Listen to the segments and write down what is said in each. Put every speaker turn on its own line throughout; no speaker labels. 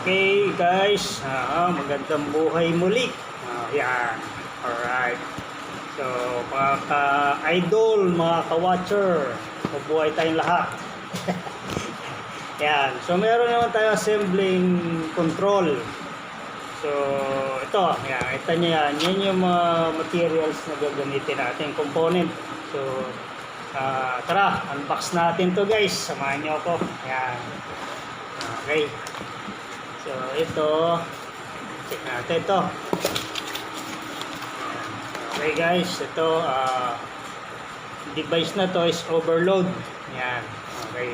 Okay guys, magandang buhay muli. Yan. Alright. So, mga ka-idol, mga ka-watcher, mabuhay tayong lahat. Yan. So, meron naman tayo assembling control. So, ito. Yan. Ito nyo yan. Yan yung mga materials na gagamitin natin, component. So, tara, unbox natin to guys. Samahan nyo ako. Yan. Okay. So, ito. Check natin ito. Okay guys, ito. Device na to is overload. Yan. Okay.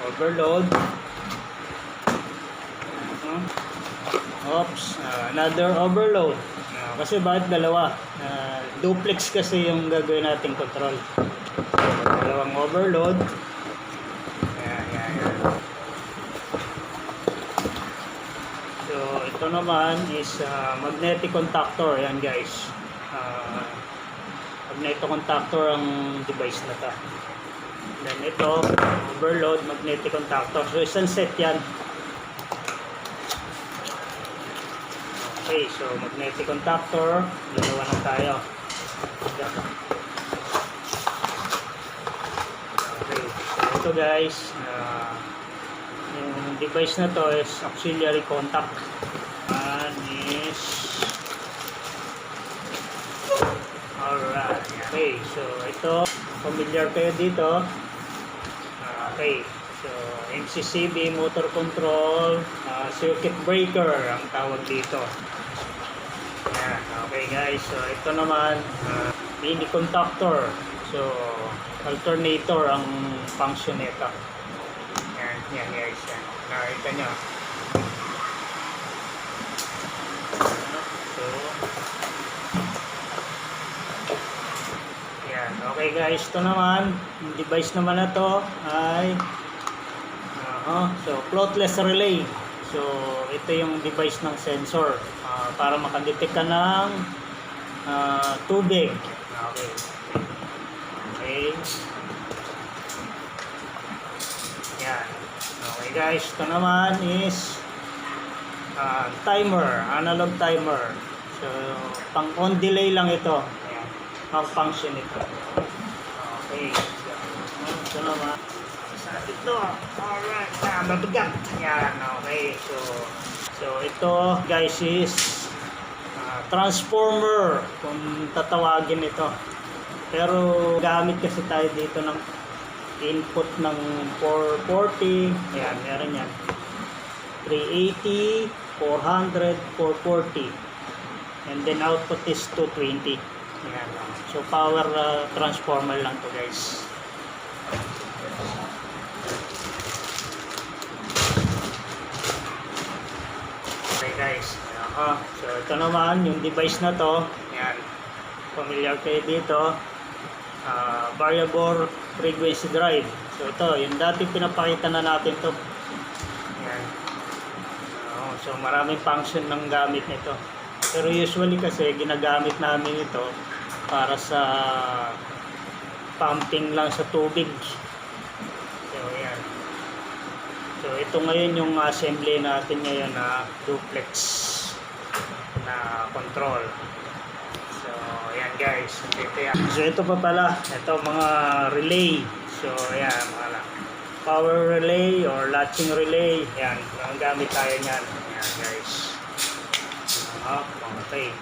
Overload. Oops. Another overload. Kasi bakit dalawa? Duplex kasi yung gagawin nating control. Dalawang overload. So, ito naman is magnetic contactor. Yan guys. Magnetic contactor ang device na to. Then ito, overload, magnetic contactor. So, isang set yan. Okay, so magnetic contactor. Dalawa na tayo. Okay, so ito guys. Yung device na to is auxiliary contact. And is alright. Okay, so ito familiar kayo dito. Okay, so MCCB motor control, circuit breaker ang tawag dito. Yan. Okay guys, so ito naman mini contactor. So alternator ang function nito. Yan guys, yan. Nakita nyo. So, yan. Okay guys, ito naman, yung device naman na to ay so, floatless relay. So, ito yung device ng sensor para makadetect ka ng tubig. Okay. Okay. Yan. Okay guys, ito naman is timer, analog timer. So, pang on delay lang ito. Ayan, ang function ito. Okay. Ito naman. Ito. Alright. Mabigat. Ayan. Okay. So ito guys is transformer kung tatawagin ito. Pero gamit kasi tayo dito ng input ng 440, ayan, meron yan 380, 400, 440, and then output is 220. Ayan, so power transformer lang to guys. Okay guys, so ito naman yung device na to. Ayan, familiar kayo dito. Variable frequency drive. So ito, yung dati pinapakita na natin to. Yan. So maraming function ng gamit nito. Pero usually kasi ginagamit namin ito para sa pumping lang sa tubig. So yan. So ito ngayon yung assembly natin ngayon na duplex na control. So, ayan guys. Ito yan. So, ito pa pala. Ito mga relay. So, ayan. Mga power relay or latching relay. Ayan. Ang gamit tayo niyan. Ayan guys. Okay.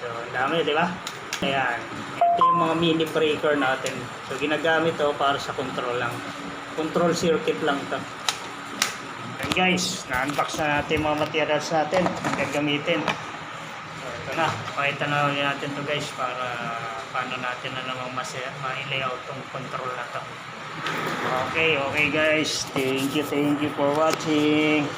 So, ang dami, di ba? Ayan. Ito yung mga mini breaker natin. So, ginagamit to para sa control lang. Control circuit lang to. Ayan guys. Na-unbox na natin mga materials natin. Gagamitin. Na, pakita na natin to guys para paano natin na namang ma-layout tong control na to. Okay guys, thank you for watching.